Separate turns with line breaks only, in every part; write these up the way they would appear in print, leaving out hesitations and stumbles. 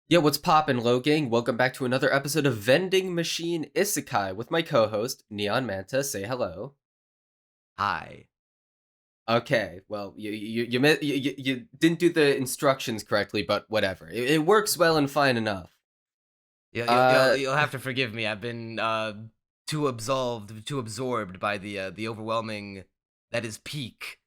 Yeah, what's poppin', Low Gang? Welcome back to another episode of Vending Machine Isekai with my co-host, Neon Manta. Say hello.
Hi.
Okay, well, you didn't do the instructions correctly, but whatever. It works well and fine enough. Uh,
You'll have to forgive me. I've been too absorbed by the overwhelming that is peak.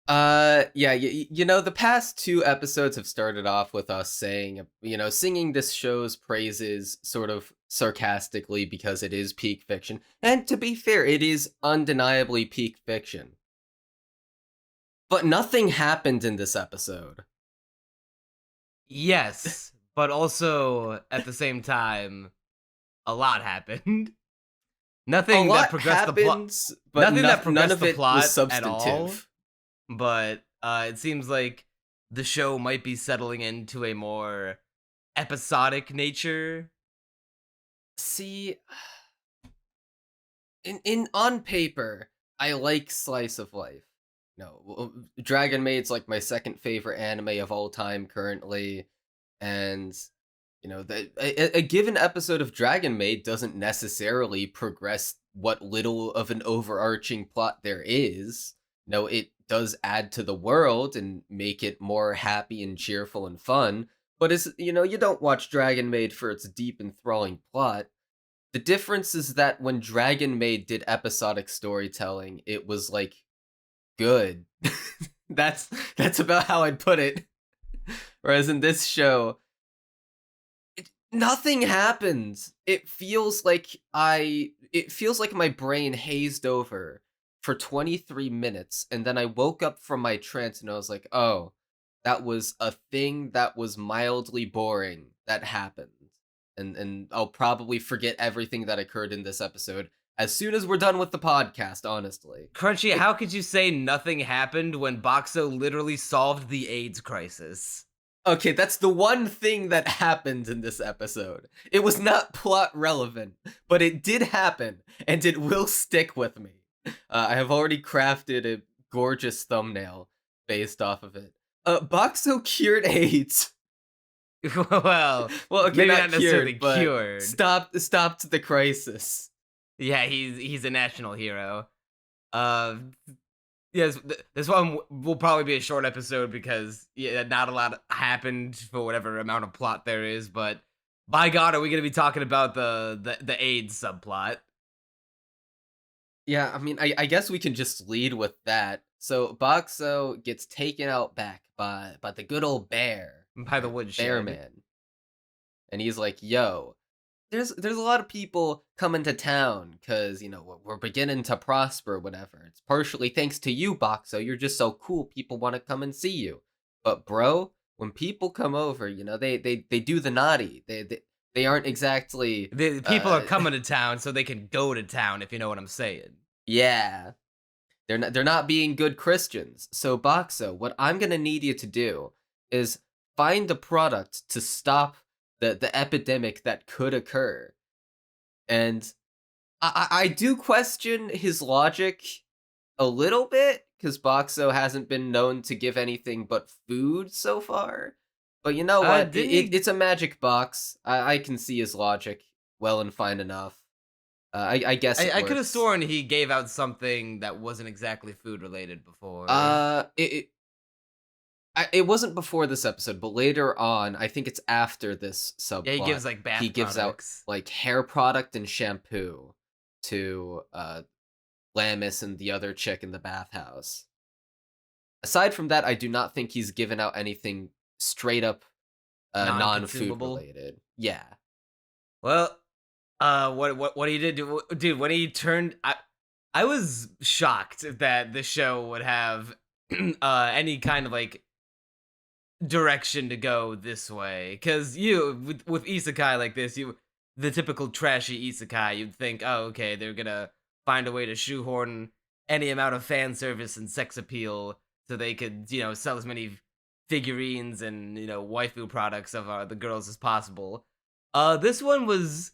yeah, the past two episodes have started off with us saying, singing this show's praises sort of sarcastically because it is peak fiction. And to be fair, it is undeniably peak fiction. But nothing happened in this episode.
Yes, but also at the same time, a lot happened.
A
Nothing that
lot
progressed the plot.
happens, but
Nothing that
none
progressed
of
the
it was
plot at all.
substantive.
But it seems like the show might be settling into a more episodic nature.
See, in on paper, I like slice of life. No, Dragon Maid's like my second favorite anime of all time currently, and a given episode of Dragon Maid doesn't necessarily progress what little of an overarching plot there is. No, it does add to the world and make it more happy and cheerful and fun. But you don't watch Dragon Maid for its deep enthralling plot. The difference is that when Dragon Maid did episodic storytelling, it was like good. That's about how I'd put it. Whereas in this show, nothing happens. It feels like my brain hazed over for 23 minutes and then I woke up from my trance and I was like, "Oh, that was a thing that was mildly boring that happened." And I'll probably forget everything that occurred in this episode as soon as we're done with the podcast, honestly.
Crunchy,
It
how could you say nothing happened when Boxo literally solved the AIDS crisis?
Okay, that's the one thing that happened in this episode. It was not plot relevant, but it did happen, and it will stick with me. I have already crafted a gorgeous thumbnail based off of it. Boxo cured AIDS.
Well,
Well, okay,
maybe
not
not necessarily
cured, but
cured.
stopped the crisis.
Yeah, he's a national hero. Uh, yes, this one will probably be a short episode because yeah, not a lot happened for whatever amount of plot there is. But by God, are we going to be talking about the AIDS subplot?
Yeah, I mean, I guess we can just lead with that. So Boxo gets taken out back by the good old bear,
By the
Bear
woodshed.
Man, and he's like, "Yo, there's a lot of people coming to town because we're beginning to prosper, whatever. It's partially thanks to you, Boxo. You're just so cool. People want to come and see you. But bro, when people come over, they do the naughty. They aren't exactly
The people are
uh
coming to town so they can go to town, if you know what I'm saying.
yeah. They're not being good Christians. So Boxo, what I'm gonna need you to do is find a product to stop the epidemic that could occur. And I do question his logic a little bit because Boxo hasn't been known to give anything but food so far. But you know what?
Didn't he?
It's a magic box. I can see his logic well and fine enough. I guess it
I could have
works.
sworn he gave out something that wasn't exactly food related before.
It wasn't before this episode, but later on, I think it's after this
Yeah, he
subplot,
gives like
he
bath
gives out
products.
like hair product and shampoo to Lamis and the other chick in the bathhouse. Aside from that, I do not think he's given out anything straight up non-food
Non-consumable.
related. Yeah.
Well, what he did, dude, when he turned, I was shocked that the show would have any kind of like direction to go this way, because with isekai like this, the typical trashy isekai, you'd think, oh, okay, they're gonna find a way to shoehorn any amount of fan service and sex appeal so they could sell as many figurines and waifu products of the girls as possible. This one was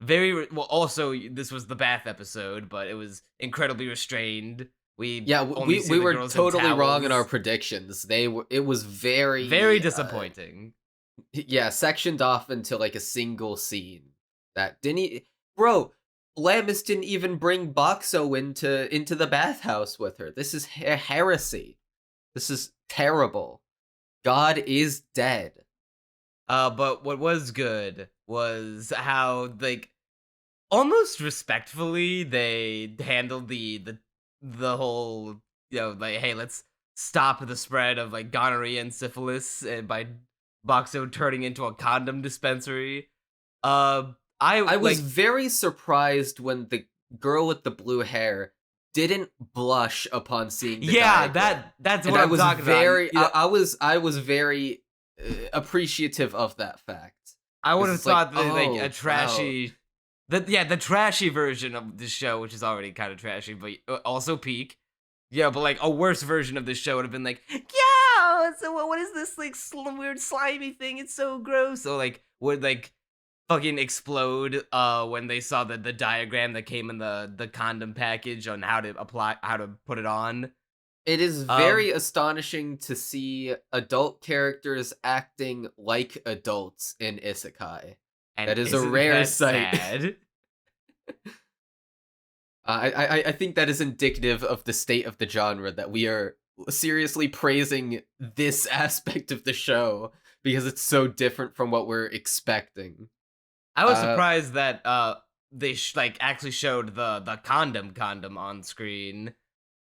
well, also this was the bath episode, but it was incredibly restrained. We
Yeah,
only see
we
the
were
girls in
totally wrong in our
towels.
predictions. It was
Very
very
disappointing.
yeah, sectioned off into like a single scene that didn't bro, Lamis didn't even bring Boxo into the bathhouse with her. This is heresy. This is terrible. God is dead.
But what was good was how, like, almost respectfully they handled the whole, like, hey, let's stop the spread of like gonorrhea and syphilis, and by Boxo turning into a condom dispensary. Uh, I
I was
like,
very surprised when the girl with the blue hair didn't blush upon seeing the
yeah,
diagram.
that's
And
what
I
I'm
was
talking about.
very I was very appreciative of that fact.
I would
Cuz
have
it's like,
thought that like a
"Oh, wow."
trashy, the trashy version of the show, which is already kind of trashy, but also peak. Yeah, but like a worse version of this show would have been like, yeah, so what is this like weird slimy thing? It's so gross. So like would like fucking explode when they saw the diagram that came in the condom package on how to put it on.
It is
Um
very astonishing to see adult characters acting like adults in isekai.
and
That is a
isn't
rare
that
sight.
sad?
I think that is indicative of the state of the genre that we are seriously praising this aspect of the show because it's so different from what we're expecting.
I was
Uh,
surprised that they like actually showed the condom on screen.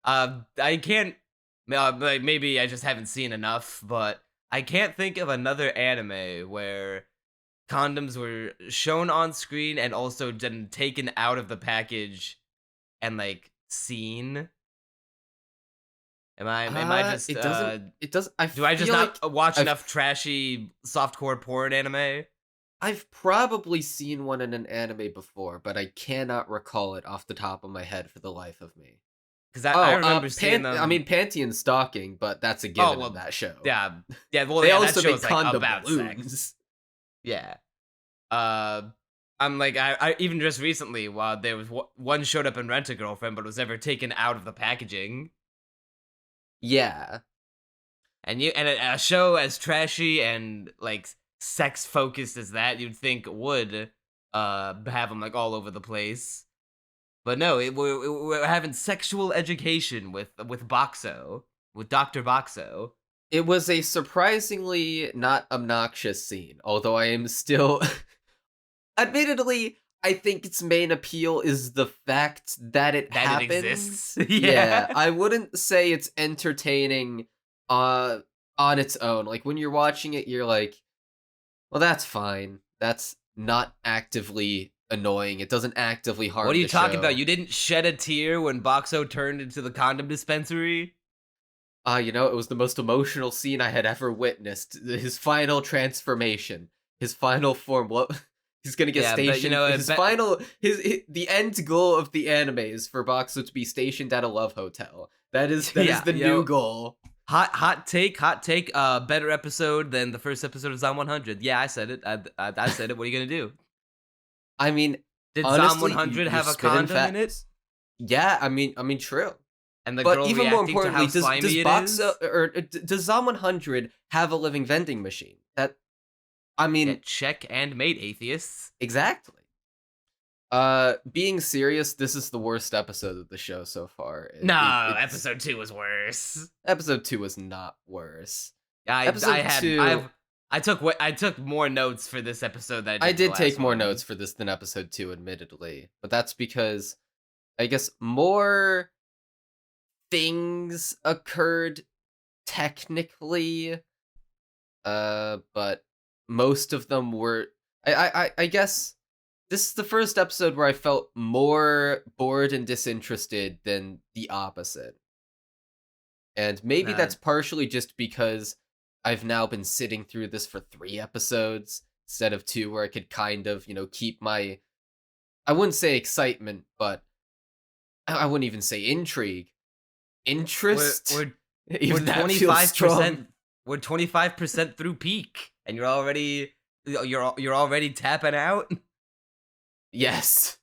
I can't like maybe I just haven't seen enough, but I can't think of another anime where condoms were shown on screen and also then taken out of the package and like seen. Am I just
it doesn't. I
do I just
feel
not
like
watch
I've
enough trashy softcore porn anime?
I've probably seen one in an anime before, but I cannot recall it off the top of my head for the life of me.
Because I
Oh,
remember seeing
I mean
them.
Panty and Stalking, but that's a
Oh
given in
well,
that show.
yeah, yeah. Well,
They
yeah, that
also make
show's like
condom
about sex.
balloons.
Yeah. Uh, I'm like I even just recently, while there was one showed up in Rent a Girlfriend, but was never taken out of the packaging.
Yeah.
And a show as trashy and like sex focused as that, you'd think would have them like all over the place. But no, we're having sexual education with Boxo, with Doctor Boxo.
It was a surprisingly not obnoxious scene, although I am still admittedly, I think its main appeal is the fact that it
That it
happens.
exists.
Yeah,
Yeah.
I wouldn't say it's entertaining uh on its own. Like when you're watching it, you're like, well, that's fine. That's not actively annoying. It doesn't actively
What are
harm
you
the
talking about?
show.
You didn't shed a tear when Boxo turned into the condom dispensary?
It was the most emotional scene I had ever witnessed. His final transformation, his final form. What he's gonna get
Yeah, but
stationed. His final, the end goal of the anime is for Boxer to be stationed at a love hotel. That is
yeah,
the new goal.
hot take, better episode than the first episode of Zom 100. Yeah, I said it. I said it. What are you gonna do?
I mean,
Did Zom
honestly,
100
you're
have a
spitting
condom in it?
facts. Yeah, I mean, true.
And the
But
girl
even more
reacting to how
importantly, does
slimy it
Boxa
is?
does Zom 100 have a living vending machine? That I
Yeah,
mean,
check and mate, atheists.
exactly. Being serious, this is the worst episode of the show so far.
No,
It's
episode 2 was worse.
episode 2 was not worse.
I
Episode
had
2,
I took more notes for this episode than I
I
did for the
did take
last
more
one.
notes for this than episode 2, admittedly, but that's because I guess more things occurred technically, but most of them were. I guess this is the first episode where I felt more bored and disinterested than the opposite. And maybe
Uh,
that's partially just because I've now been sitting through this for 3 episodes instead of 2, where I could kind of, keep my, I wouldn't say excitement, but I wouldn't even say intrigue.
we're
Interest?
we're we're
Even that feels strong.
25% we're 25% through peak and you're already tapping out.
Yes.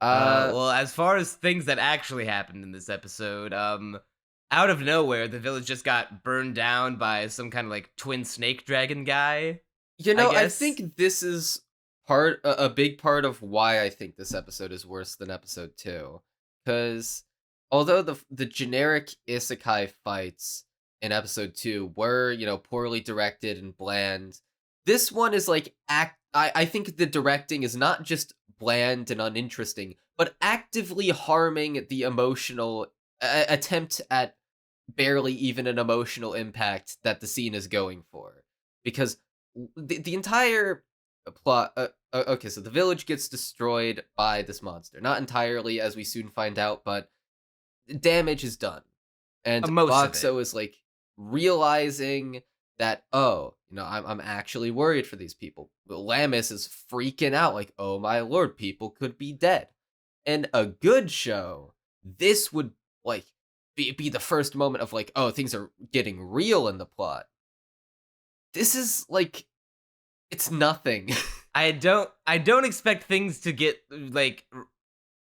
Uh,
Well, as far as things that actually happened in this episode, out of nowhere, the village just got burned down by some kind of like twin snake dragon guy, I
I
guess.
think this is a big part of why I think this episode is worse than episode 2. Cuz although the generic isekai fights in episode 2 were, poorly directed and bland, this one is like I think the directing is not just bland and uninteresting, but actively harming the emotional attempt at barely even an emotional impact that the scene is going for. Because the entire plot. Okay, so the village gets destroyed by this monster. Not entirely, as we soon find out, but damage is done. And
Most of it.
Boxo is like realizing that, oh, I'm actually worried for these people. Lamis is freaking out, like, oh my lord, people could be dead. In a good show, this would like be the first moment of like, oh, things are getting real in the plot. This is like it's nothing.
I don't expect things to get like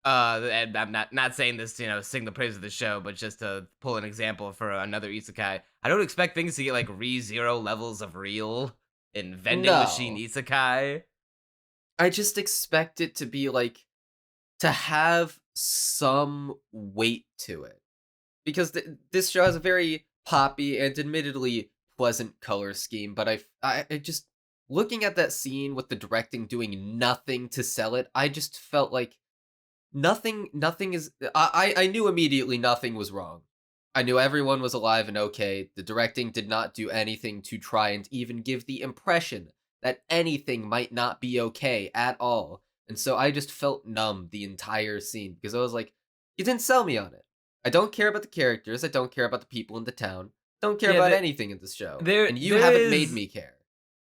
and I'm not saying this to, sing the praise of the show, but just to pull an example for another isekai. I don't expect things to get like re-zero levels of real in vending machine
No.
isekai.
I just expect it to be like to have some weight to it. Because this show has a very poppy and admittedly pleasant color scheme, but I just looking at that scene with the directing doing nothing to sell it, I just felt like nothing is I knew immediately nothing was wrong. I knew everyone was alive and okay. The directing did not do anything to try and even give the impression that anything might not be okay at all. And so I just felt numb the entire scene because I was like, you didn't sell me on it. I don't care about the characters. I don't care about the people in the town. Don't care
Yeah,
about anything in this show.
there
And you
there
haven't made
is
me care.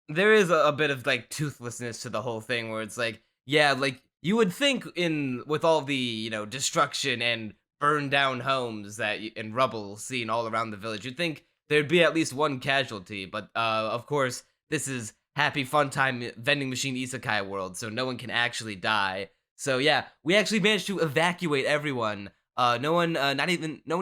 there is a bit of like toothlessness to the whole thing where it's like, yeah, like you would think in with all the destruction and burned down homes and rubble seen all around the village, you'd think there'd be at least one casualty, but of course this is happy fun time vending machine isekai world, so no one can actually die. So yeah, we actually managed to evacuate everyone. No one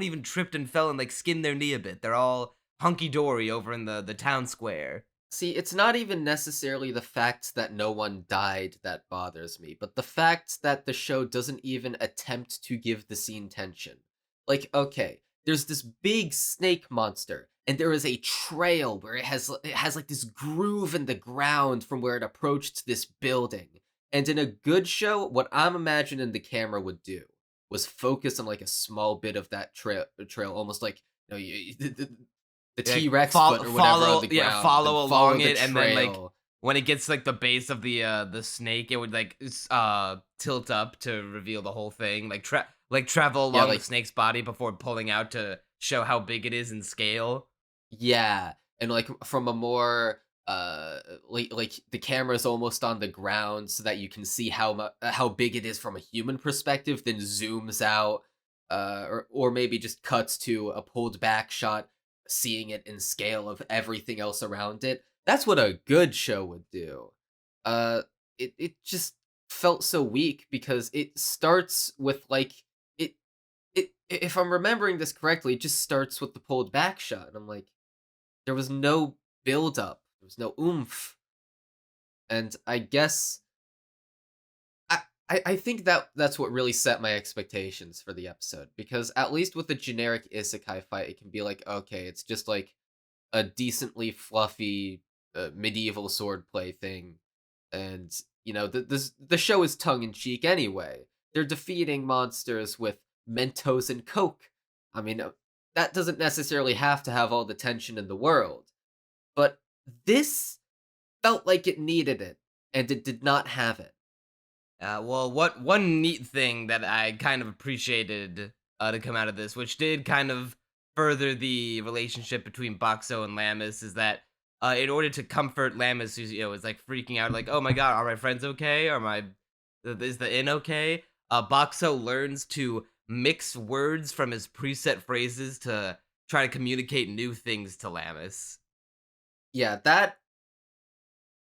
even tripped and fell and like skinned their knee a bit. They're all hunky dory over in the town square.
See, it's not even necessarily the fact that no one died that bothers me, but the fact that the show doesn't even attempt to give the scene tension. Like, okay, there's this big snake monster, and there is a trail where it has like this groove in the ground from where it approached this building. And in a good show, what I'm imagining the camera would do was focus on like a small bit of that trail, almost like the
Like
T-Rex foot or whatever on the ground, then
follow
follow
along
the
it, and then like
trail.
when it gets like the base of the snake, it would like tilt up to reveal the whole thing, like travel
Yeah,
along the
like
snake's body before pulling out to show how big it is in scale.
yeah, and like from a more like the camera's almost on the ground so that you can see how big it is from a human perspective, then zooms out, or maybe just cuts to a pulled back shot, seeing it in scale of everything else around it. That's what a good show would do. It just felt so weak because it starts with like it if I'm remembering this correctly, it just starts with the pulled back shot, and I'm like, there was no build up, there was no oomph, and I guess I I think that that's what really set my expectations for the episode because at least with the generic isekai fight, it can be like, okay, it's just like a decently fluffy medieval swordplay thing, and the show is tongue in cheek anyway. They're defeating monsters with Mentos and Coke. I mean, that doesn't necessarily have to have all the tension in the world, but this felt like it needed it, and it did not have it.
Well, what one neat thing that I kind of appreciated to come out of this, which did kind of further the relationship between Boxo and Lamis, is that in order to comfort Lamis, who's is like freaking out, like, "Oh my god, are my friends okay? Is the inn okay?" Boxo learns to mix words from his preset phrases to try to communicate new things to Lamis.
Yeah, that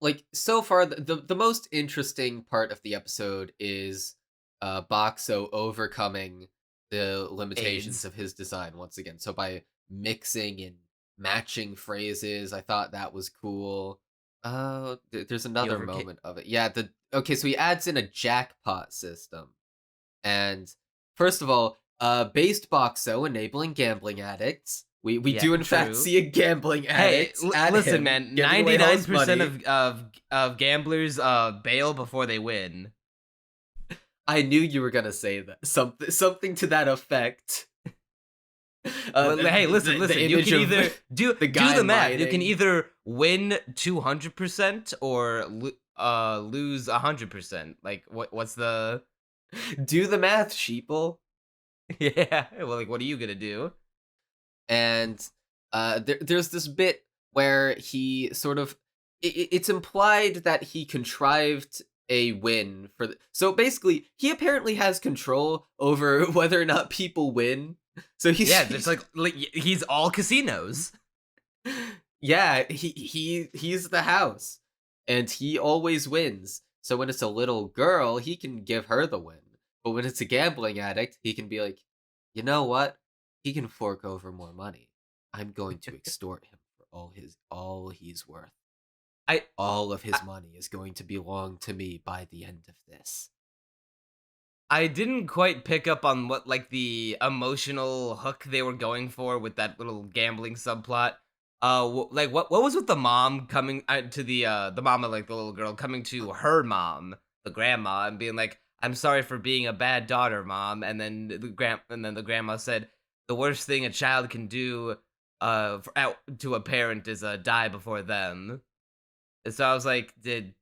like so far the most interesting part of the episode is Boxo overcoming the limitations
AIDS.
of his design once again. So by mixing and matching phrases, I thought that was cool. There's
He
another
overcame.
moment of it. Yeah, the okay, so he adds in a jackpot system. And first of all, based Boxo enabling gambling addicts. We
Yeah,
do in fact
true.
see a gambling
Hey,
addict at
listen,
him
man.
giving away all his
99%
money.
of gamblers bail before they win.
I knew you were gonna say that. Something to that effect.
Well, hey, listen,
The
listen. You
image
can
of
either
the
do
guy
the math. You can
mining.
either win 200% or lose 100%. Like, what's the?
Do the math, sheeple.
Yeah. Well, like, what are you gonna do?
And there's this bit where he sort of it's implied that he contrived a win for so basically he apparently has control over whether or not people win. So
Yeah, just like he's all casinos.
yeah, he's the house and he always wins. So when it's a little girl, he can give her the win. But when it's a gambling addict, he can be like, "You know what? He can fork over more money. I'm going to extort him for all he's worth.
I,
All of
I
his money is going to belong to me by the end of this."
I didn't quite pick up on what like the emotional hook they were going for with that little gambling subplot. Like what was with the mom coming to the mama, like the little girl coming to her mom, the grandma, and being like, "I'm sorry for being a bad daughter, mom." And then the grandma said, "The worst thing a child can do to a parent is die before them." And so I was like, "Did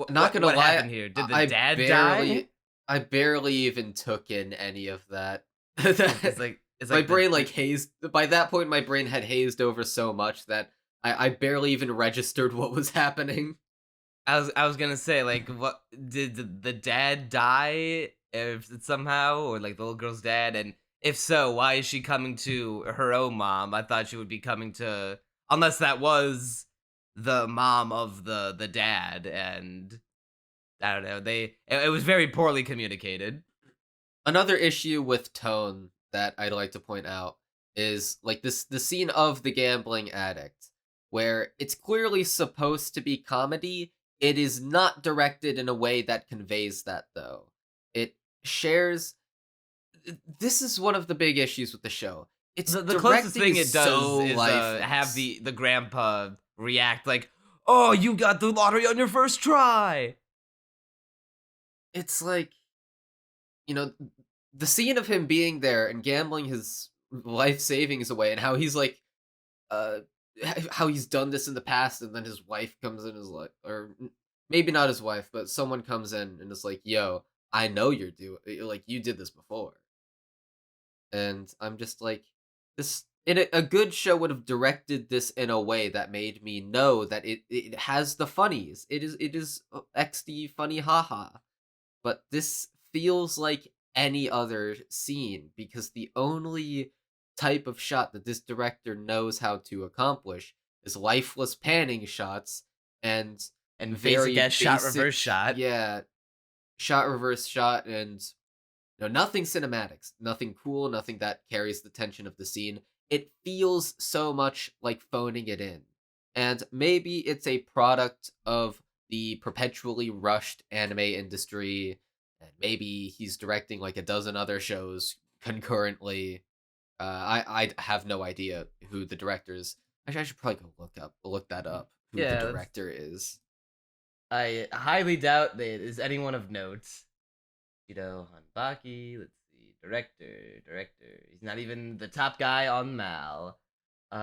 Not gonna
what
lie,
happened here? Did
I
the
I
dad die?"
barely I barely even took in any of that.
It's like
My brain
the
like hazed by that point my brain had hazed over so much that I barely even registered what was happening.
I was gonna say, like, what did the dad die if somehow, or like the little girl's dad? And if so, why is she coming to her own mom? I thought she would be coming to, unless that was the mom of the dad, and I don't know. It was very poorly communicated.
Another issue with tone that I'd like to point out is like this the scene of the gambling addict where it's clearly supposed to be comedy. It is not directed in a way that conveys that though. It shares this is one of the big issues with the show. Its
The closest
directing
thing
is
it does
so
is have
lifeless.
the grandpa react like, "Oh, you got the lottery on your first try."
It's like, you know, the scene of him being there and gambling his life savings away and how he's like uh how he's done this in the past and then his wife comes in and is like maybe not his wife but someone comes in and is like, yo, I know you're doing like you did this before. And I'm just like, this in a good show would have directed this in a way that made me know that it has the funnies. It is XD funny haha. But this feels like any other scene because the only type of shot that this director knows how to accomplish is lifeless panning shots and
And basic
very
ass shot
basic
reverse shot.
yeah, shot reverse shot and nothing cinematics, nothing cool, nothing that carries the tension of the scene. It feels so much like phoning it in. And maybe it's a product of the perpetually rushed anime industry, and maybe he's directing like a dozen other shows concurrently. I have no idea who the director is. Actually, I should probably go look that up. Who the
Yeah, that's,
director is?
I highly doubt that is anyone of note. Hanbaki, let's see, director. He's not even the top guy on Mal.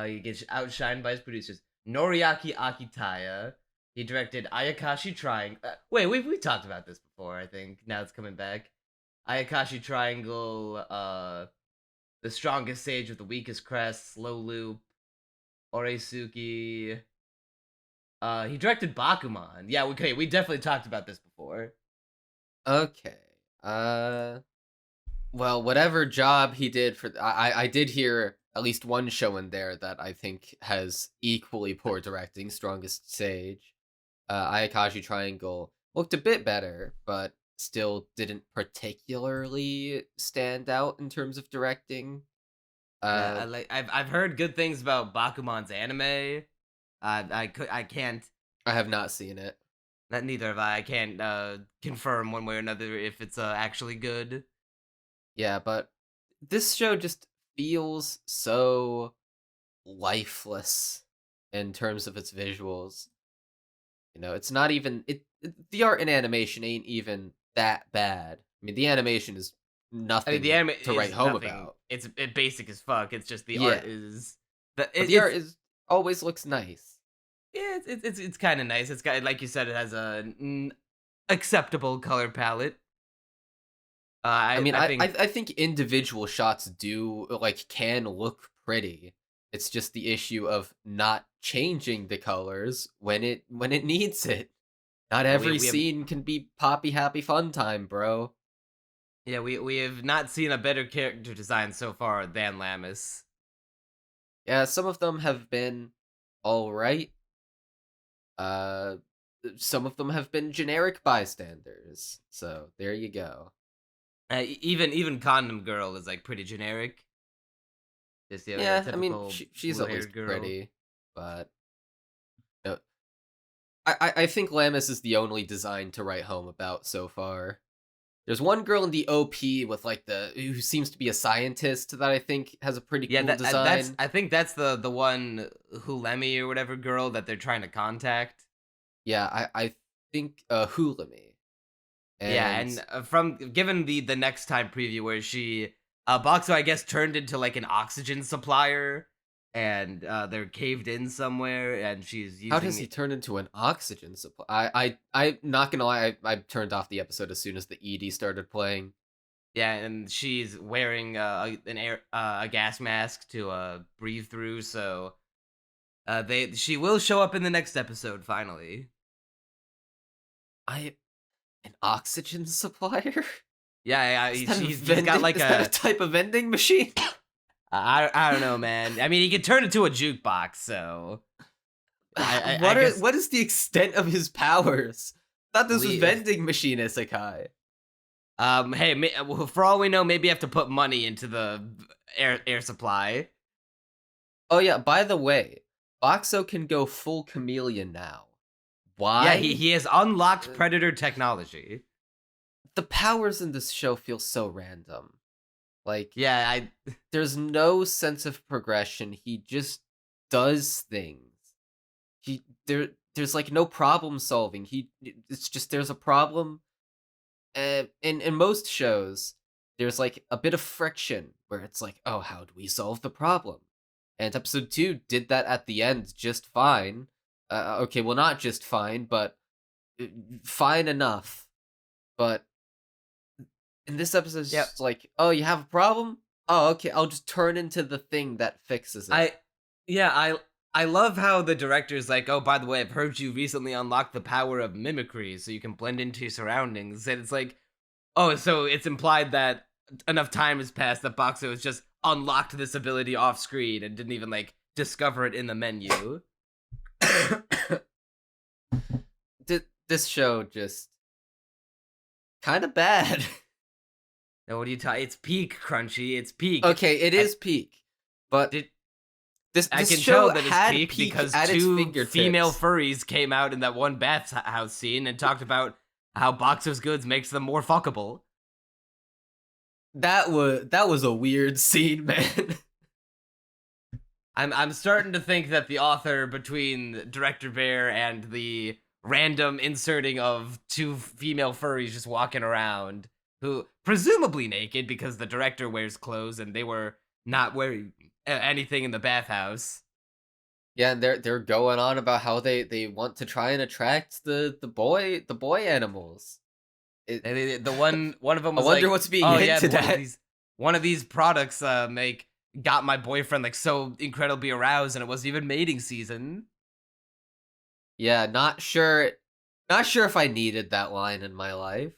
He gets outshined by his producers. Noriaki Akitaya. He directed Ayakashi Triangle. Wait, we talked about this before, I think. Now it's coming back. Ayakashi Triangle, The Strongest Sage with the Weakest Crest, Slow Loop, Oresuki. He directed Bakuman. Yeah, okay, we definitely talked about this before.
Okay. Uh Well, whatever job he did for I did hear at least one show in there that I think has equally poor directing, Strongest Sage. Ayakashi Triangle looked a bit better, but still didn't particularly stand out in terms of directing.
Yeah,
Uh,
I've heard good things about Bakuman's anime. I can't.
I have not seen it.
That neither have I. I can't confirm one way or another if it's actually good.
Yeah, but this show just feels so lifeless in terms of its visuals. You know, it's not even the art and animation ain't even that bad. I mean, the animation is
I mean, the
nothing
anime
to write
is
home
nothing.
about.
It's basic as fuck. It's just the art
Yeah,
is
but the art
it's
is always looks nice.
yeah, it's kind of nice. It's got like you said, it has a acceptable color palette.
I mean,
I think
I think individual shots do like can look pretty. It's just the issue of not changing the colors when it needs it. Not
yeah,
every
we have
scene can be poppy happy fun time, bro.
yeah we have not seen a better character design so far than Lamus.
Yeah, some of them have been all right. Uh, some of them have been generic bystanders. So there you go.
Even Condom Girl is like pretty generic. Just your
Yeah, I mean
typical
she's
blue
at least
haired girl.
pretty, but no, I think Lamus is the only design to write home about so far. There's one girl in the OP with like the who seems to be a scientist that I think has a pretty
Yeah,
cool
that's
design.
I think that's the one Hulemi or whatever girl that they're trying to contact.
Yeah, I think Hulami.
Yeah,
And
and from given the next time preview where she Boxo I guess turned into like an oxygen supplier and they're caved in somewhere and she's
how does
using
he turn into an oxygen supply? I'm not gonna lie, I turned off the episode as soon as the ED started playing.
yeah, and she's wearing a gas mask to breathe through so they she will show up in the next episode finally.
I an oxygen supplier?
Yeah,
Is
yeah,
that a
he's got
vending?
like
Is that a
a
type of vending machine?
I don't know, man. I mean, he could turn into a jukebox, so I guess
What is the extent of his powers? I thought this was
we
vending machine isekai.
hey, well, for all we know, maybe you have to put money into the air supply.
Oh yeah, by the way, Boxo can go full chameleon now.
Yeah,
Why?
he has unlocked
Uh,
predator technology.
the powers in this show feel so random. Like
Yeah, I
there's no sense of progression. He just does things. There's like no problem solving. It's just there's a problem. In most shows, there's like a bit of friction where it's like, oh, how do we solve the problem? And episode 2 did that at the end just fine. Okay, well, not just fine, but uh, fine enough. But in this episode, it's
yep.
just like, oh, you have a problem? Oh, okay, I'll just turn into the thing that fixes it.
I yeah, I love how the director's like, "Oh, by the way, I've heard you recently unlocked the power of mimicry so you can blend into your surroundings." And it's like, "Oh, so it's implied that enough time has passed that Boxo has just unlocked this ability off screen and didn't even like discover it in the menu."
This show just kind of bad.
Now, what do you It's peak, Crunchy. It's peak.
Okay, it
I
is peak, but
did I
this
can
show
tell that it's
had
peak
peak
because
at its
two female
fingertips.
furries came out in that one bathhouse scene and talked about how Boxer's goods makes them more fuckable.
That was a weird scene, man.
I'm starting to think that the author between Director Bear and the random inserting of two female furries just walking around, who presumably naked because the director wears clothes and they were not wearing anything in the bathhouse.
Yeah, and they're going on about how they want to try and attract the boy animals. It,
And the one of them
I
was
wonder
like,
what's being
"Oh yeah,
hinted at.
one of these products make got my boyfriend like so incredibly aroused, and it wasn't even mating season."
Yeah, not sure if I needed that line in my life.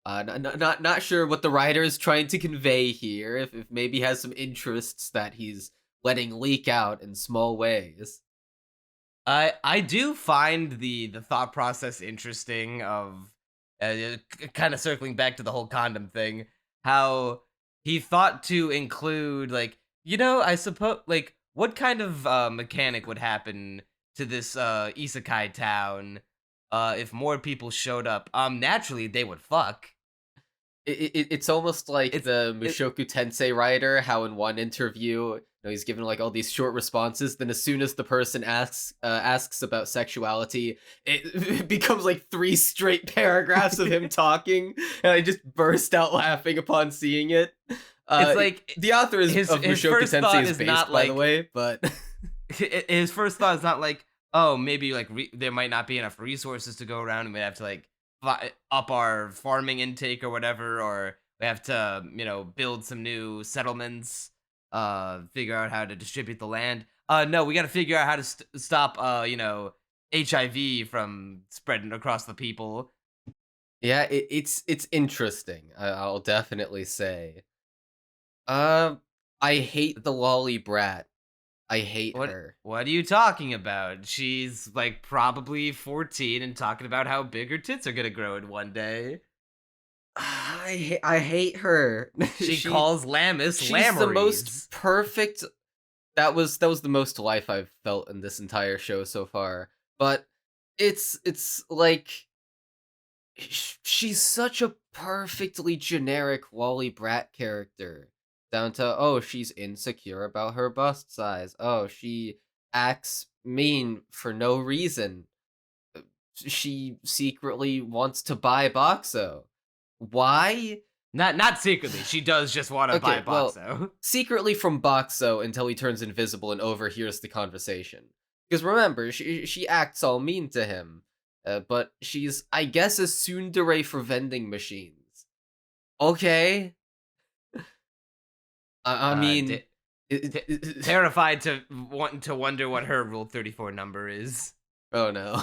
Not sure what the writer is trying to convey here. If maybe he has some interests that he's letting leak out in small ways.
I do find the thought process interesting of Kind of circling back to the whole condom thing, how he thought to include like, I suppose like what kind of mechanic would happen to this isekai town if more people showed up? Naturally they would fuck.
It's almost like
It's
the
it,
Mushoku Tensei writer, how in one interview, he's given like all these short responses. Then as soon as the person asks about sexuality, it becomes like three straight paragraphs of him talking, and I just burst out laughing upon seeing it.
it's like
The author is
his
of
his
Mushoku
first
Tensei
thought
is
is
based,
not
by the
like
way, but
his first thought is not like, oh, maybe like there might not be enough resources to go around, and we have to like up our farming intake or whatever, or we have to build some new settlements, figure out how to distribute the land. No, we got to figure out how to stop HIV from spreading across the people.
yeah, it's interesting. I'll definitely say. Um, I hate the lolly brat. I hate
What
her.
what are you talking about? She's like probably 14 and talking about how big her tits are gonna grow in one day.
I hate her.
She
she
calls Lammas
she's the most
lammaries.
perfect. That was the most life I've felt in this entire show so far. But it's like she's such a perfectly generic Wally Brat character. Down to, oh, she's insecure about her bust size. Oh, she acts mean for no reason. She secretly wants to buy Boxo. Why?
Not secretly. She does just want to buy
Okay, well,
Boxo.
secretly from Boxo until he turns invisible and overhears the conversation. Because remember, she acts all mean to him, but she's, I guess, a tsundere for vending machines. Okay, I
Uh,
mean,
di- Terrified to wanting to wonder what her Rule 34 number is.
oh no,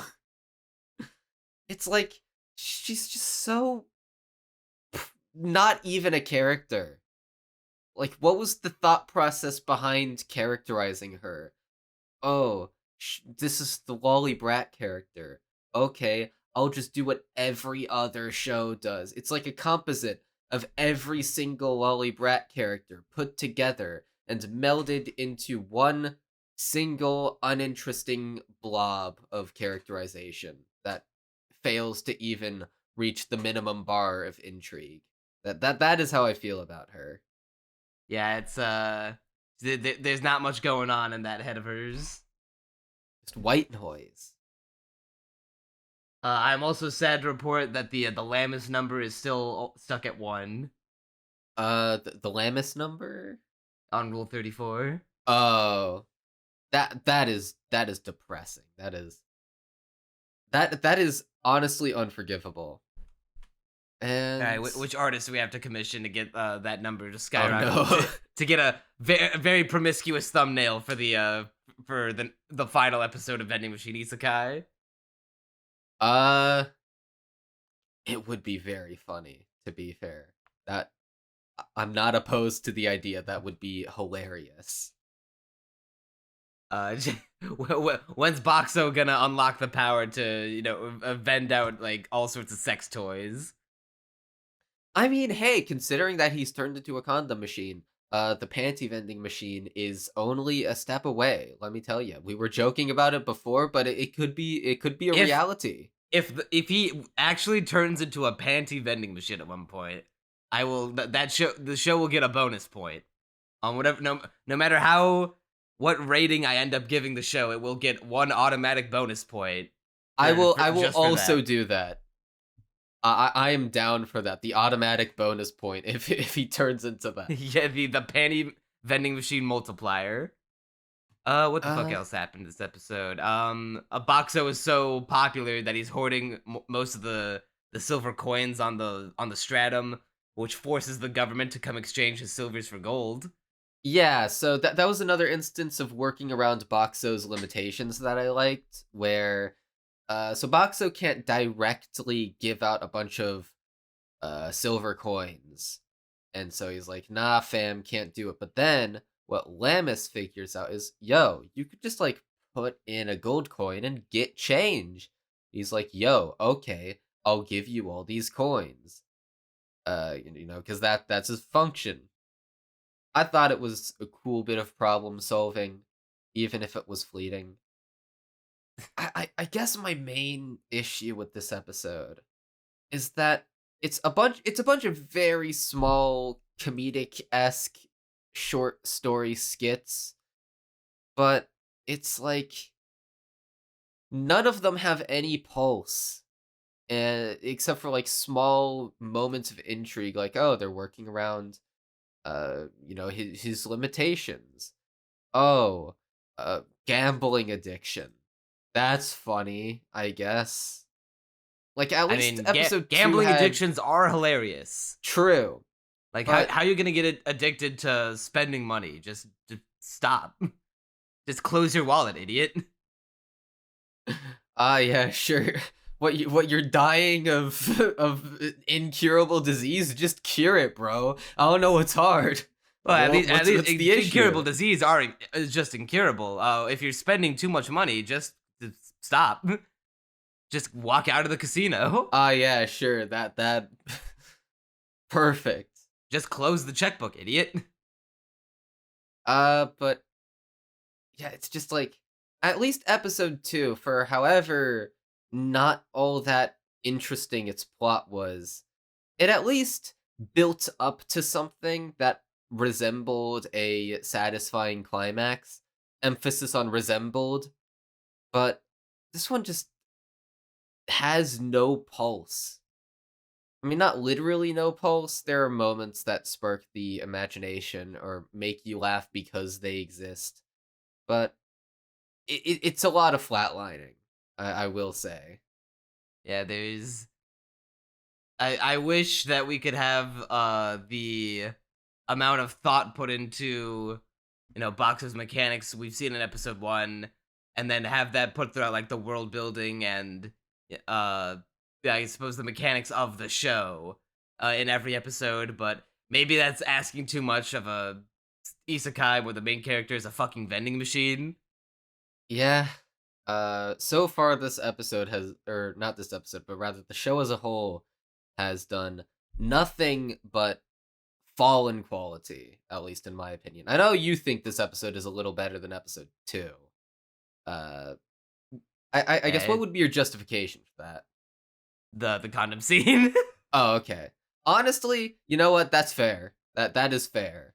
it's like she's just so not even a character. Like, what was the thought process behind characterizing her? Oh, this is the lolly brat character. Okay, I'll just do what every other show does. It's like a composite of every single lolly brat character put together and melded into one single uninteresting blob of characterization that fails to even reach the minimum bar of intrigue. That is how I feel about her.
Yeah, it's there's not much going on in that head of hers.
Just white noise.
I'm also sad to report that the Lammas number is still stuck at 1
The Lammas number?
on Rule 34.
Oh, that is depressing. That is honestly unforgivable.
All right,
And
which artist do we have to commission to get that number to
oh
skyrocket
no.
to get a very promiscuous thumbnail for the final episode of Vending Machine Isekai?
uh it would be very funny, to be fair. That I'm not opposed to the idea. That would be hilarious.
When's Boxo gonna unlock the power to vend out like all sorts of sex toys?
I mean, hey, considering that he's turned into a condom machine, the panty vending machine is only a step away. Let me tell you, we were joking about it before, but it could be a
If
reality.
if he actually turns into a panty vending machine at one point, I will that show the show will get a bonus point on whatever no matter how what rating I end up giving the show, it will get one automatic bonus point
I will
just for
also
that.
do that. I am down for that. The automatic bonus point if he turns into that.
Yeah, the panty vending machine multiplier. What the fuck
Uh,
else happened this episode? Boxo is so popular that he's hoarding most of the silver coins on the stratum, which forces the government to come exchange his silvers for gold.
yeah. So that was another instance of working around Boxo's limitations that I liked, where so Boxo can't directly give out a bunch of silver coins. And so he's like, nah, fam, can't do it. But then what Lammas figures out is, yo, you could just like put in a gold coin and get change. He's like, yo, okay, I'll give you all these coins. Because that's his function. I thought it was a cool bit of problem solving, even if it was fleeting. I guess my main issue with this episode is that it's a bunch of very small comedic-esque short story skits, but it's like none of them have any pulse, except for like small moments of intrigue, like oh they're working around his limitations. Oh, gambling addiction. That's funny, I guess. Like at
I
least
mean,
episode 2
gambling
had
addictions are hilarious.
true,
Like,
but
how you gonna get addicted to spending money? Just stop. Just close your wallet, idiot.
yeah, sure. What you're dying of of incurable disease? Just cure it, bro. I don't know what's hard.
Well,
What's the
incurable
issue?
disease are is just incurable. If you're spending too much money, just stop. Just walk out of the casino.
Yeah, sure. That perfect.
Just close the checkbook, idiot.
But yeah, it's just like at least episode 2, for however not all that interesting its plot was, it at least built up to something that resembled a satisfying climax. Emphasis on resembled, but this one just has no pulse. I mean, not literally no pulse. There are moments that spark the imagination or make you laugh because they exist, but it's a lot of flatlining. I will say.
Yeah, there's. I wish that we could have the amount of thought put into Boxer's mechanics we've seen in episode 1, and then have that put throughout like the world building and uh yeah, I suppose the mechanics of the show in every episode. But maybe that's asking too much of a isekai where the main character is a fucking vending machine.
Yeah. So far this episode has, or not this episode, but rather the show as a whole has done nothing but fall in quality, at least in my opinion. I know you think this episode is a little better than episode 2. Uh, I guess
Yeah,
what would be your justification for that?
the condom scene.
Oh, okay. Honestly, you know what? That's fair. That is fair.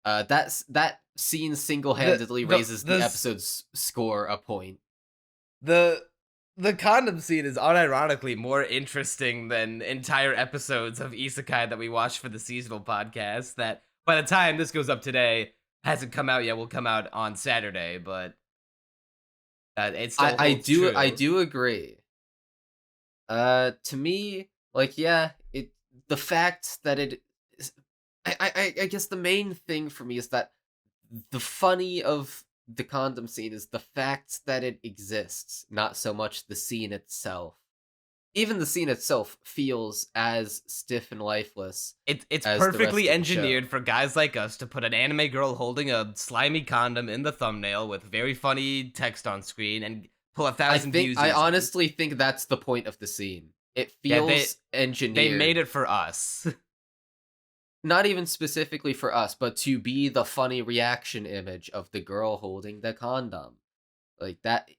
That scene
the
single-handedly
the
raises
the
the
s-
episode's score a point.
the the condom scene is unironically more interesting than entire episodes of isekai that we watch for the seasonal podcast. That by the time this goes up today hasn't come out yet. Will come out on Saturday, but it still
I
holds
do I
true.
do agree. To me, like, yeah, the fact that it is, I guess the main thing for me is that the funny of the condom scene is the fact that it exists, not so much the scene itself. Even the scene itself feels as stiff and lifeless
It's
as the rest
perfectly
of the show.
engineered for guys like us to put an anime girl holding a slimy condom in the thumbnail with very funny text on screen and pull 1,000 views
I
easily.
honestly think that's the point of the scene. It
Yeah,
feels
they made
engineered,
it for us.
not even specifically for us, but to be the funny reaction image of the girl holding the condom. Like that,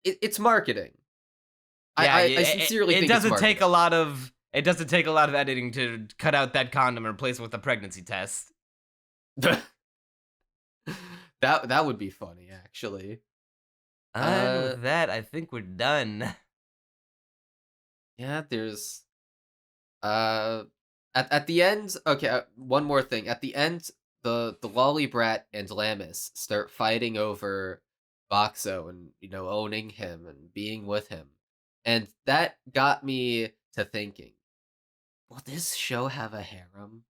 it's marketing.
Yeah,
I sincerely
it
think it's
doesn't take a
marketing.
lot of editing to cut out that condom and replace it with a pregnancy test.
That would be funny, actually.
And
Uh,
with that, I think we're done.
yeah. There's uh, at the end. Okay, one more thing. At the end, the lolly brat and Lamis start fighting over Boxo and owning him and being with him, and that got me to thinking: will this show have a harem?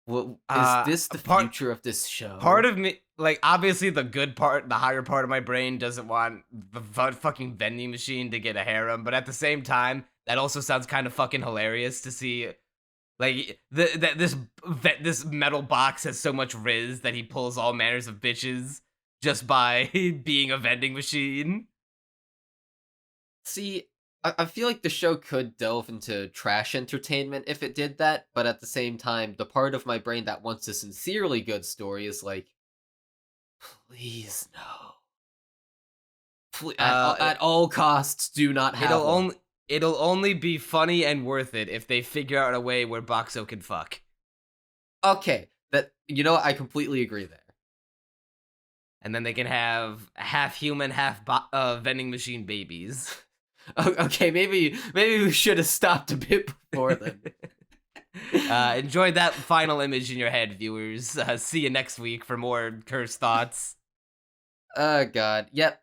Is
Uh,
this the
part
future of this
part
show?
of me, like, obviously the good part, the higher part of my brain doesn't want the fucking vending machine to get a harem, but at the same time, that also sounds kind of fucking hilarious to see. Like that this metal box has so much riz that he pulls all manners of bitches just by being a vending machine.
See, I feel like the show could delve into trash entertainment if it did that, but at the same time, the part of my brain that wants a sincerely good story is like, please no.
It,
At all costs, do not have
it'll
one.
only it'll only be funny and worth it if they figure out a way where Boxo can fuck,
Okay, that you know what, I completely agree there.
and then they can have half human, half vending machine babies.
Okay, maybe we should have stopped a bit before then.
Enjoy that final image in your head, viewers. See you next week for more cursed thoughts.
Oh god. Yep.